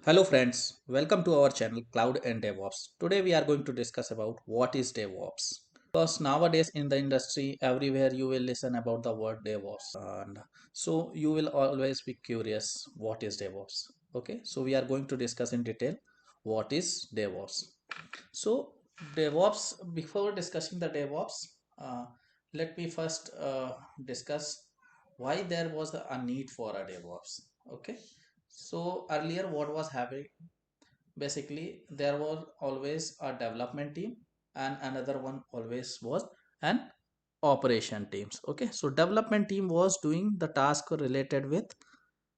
Hello friends, welcome to our channel Cloud and DevOps. Today we are going to discuss about what is DevOps. Because nowadays in the industry everywhere you will listen about the word DevOps and so you will always be curious what is DevOps. Okay, so we are going to discuss in detail what is DevOps. So DevOps, before discussing the DevOps, let me first discuss why there was a need for a DevOps. Okay, so earlier what was happening, basically there was always a development team and another one always was an operation teams. Okay, so development team was doing the task related with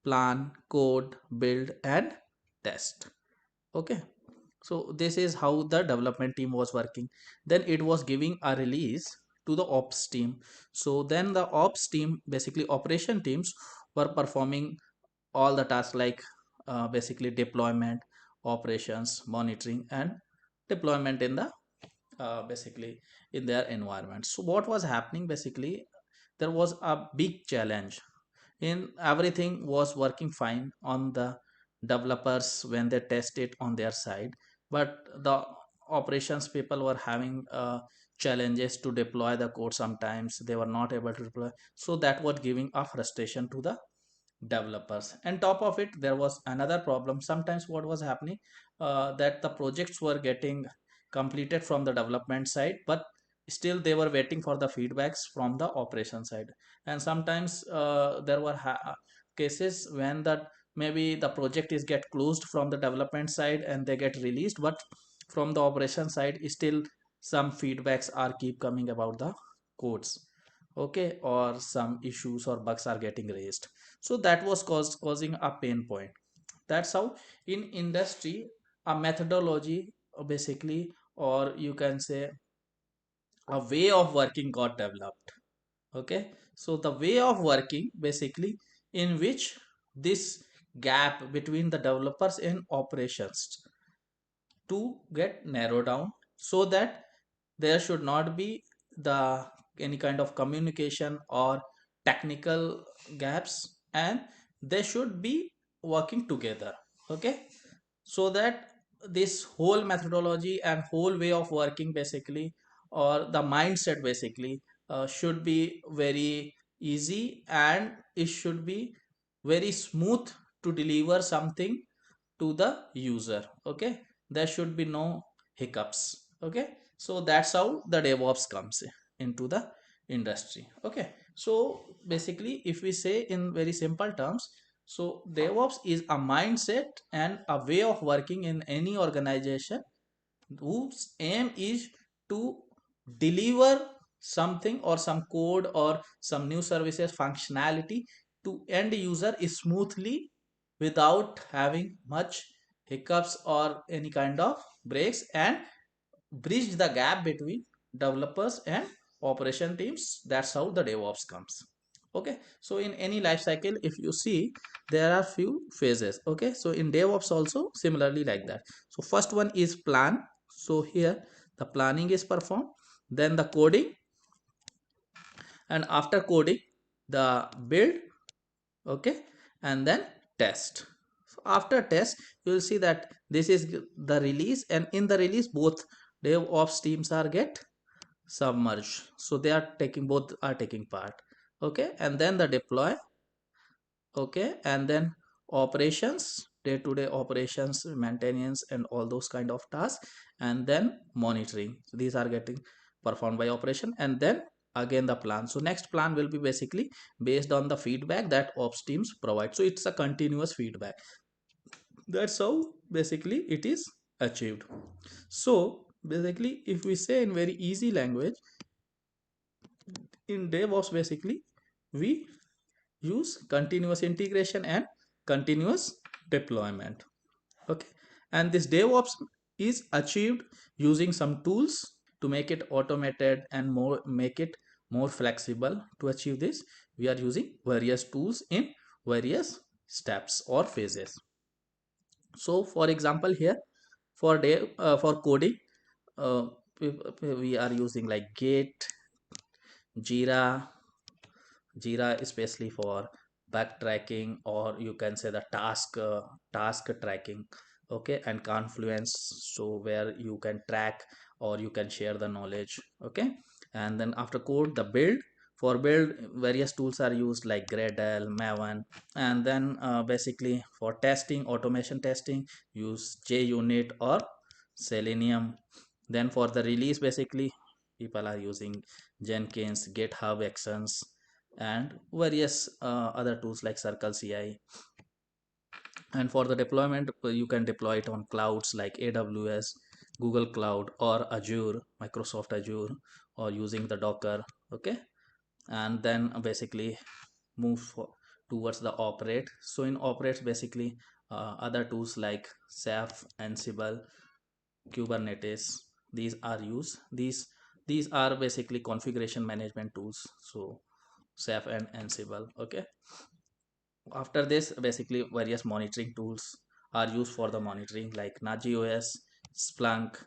plan, code, build and test. Okay, so this is how the development team was working. Then it was giving a release to the ops team. So then the ops team, basically operation teams, were performing all the tasks like basically deployment, operations, monitoring and deployment in the basically in their environment. So what was happening, basically there was a big challenge in everything was working fine on the developers when they test it on their side, but the operations people were having challenges to deploy the code. Sometimes they were not able to deploy, so that was giving a frustration to the developers. And top of it there was another problem. Sometimes what was happening, that the projects were getting completed from the development side, but still they were waiting for the feedbacks from the operation side. And sometimes there were cases when that maybe the project is get closed from the development side and they get released, but from the operation side still some feedbacks are keep coming about the codes. Okay, or some issues or bugs are getting raised. So that was causing a pain point. That's how in industry a methodology, basically, or you can say a way of working got developed. Okay, so the way of working, basically, in which this gap between the developers and operations to get narrowed down, so that there should not be the any kind of communication or technical gaps, and they should be working together. Okay, so that this whole methodology and whole way of working, basically, or the mindset, basically, should be very easy and it should be very smooth to deliver something to the user. Okay, there should be no hiccups. Okay, so that's how the DevOps comes into the industry. Okay, so basically if we say in very simple terms, so DevOps is a mindset and a way of working in any organization whose aim is to deliver something or some code or some new services functionality to end user smoothly without having much hiccups or any kind of breaks, and bridge the gap between developers and operation teams. That's how the DevOps comes. Okay, so in any life cycle if you see, there are few phases. Okay, so in DevOps also similarly like that. So first one is plan. So here the planning is performed, then the coding, and after coding the build. Okay, and then test. So after test you will see that this is the release, and in the release both DevOps teams are get submerged, so they are taking, both are taking part. Okay, and then the deploy. Okay, and then operations, day-to-day operations, maintenance and all those kind of tasks, and then monitoring. So these are getting performed by operation, and then again the plan. So next plan will be basically based on the feedback that ops teams provide. So it's a continuous feedback. That's how basically it is achieved. So basically if we say in very easy language, in DevOps basically we use continuous integration and continuous deployment. Okay, and this DevOps is achieved using some tools to make it automated and more make it more flexible. To achieve this we are using various tools in various steps or phases. So for example here, for coding, uh, we are using like Git, Jira, especially for backtracking, or you can say the task tracking, okay, and Confluence, so where you can track or you can share the knowledge, okay. And then after code, the build. For build, various tools are used like Gradle, Maven. And then basically for testing, automation testing, use JUnit or Selenium. Then for the release, basically people are using Jenkins, GitHub Actions, and various other tools like Circle CI. And for the deployment, you can deploy it on clouds like AWS, Google Cloud, or Azure, Microsoft Azure, or using the Docker, okay. And then basically move towards the operate. So in operates, basically other tools like Ceph, Ansible, Kubernetes, these are used. These are basically configuration management tools, so Ceph and Ansible, okay. After this, basically various monitoring tools are used for the monitoring like nagios, Splunk,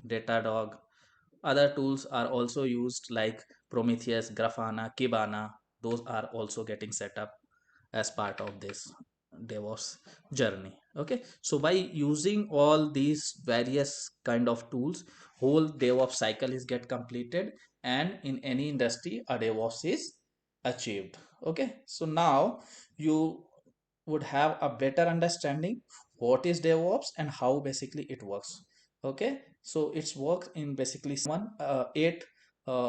Datadog. Other tools are also used like Prometheus, Grafana, Kibana. Those are also getting set up as part of this DevOps journey, okay. So by using all these various kind of tools, whole DevOps cycle is get completed, and in any industry a DevOps is achieved, okay. So now you would have a better understanding what is DevOps and how basically it works, okay. So it's works in basically eight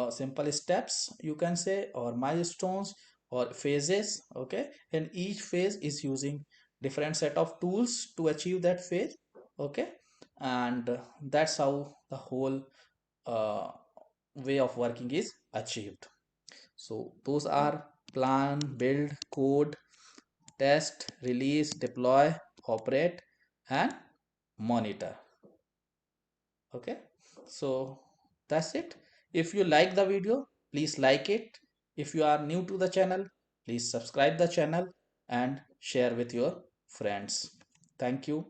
simple steps, you can say, or milestones or phases, okay. And each phase is using different set of tools to achieve that phase, okay. And that's how the whole uh, way of working is achieved. So those are plan, build, code, test, release, deploy, operate, and monitor, okay. So that's it. If you like the video, please like it. If you are new to the channel, please subscribe the channel and share with your friends. Thank you.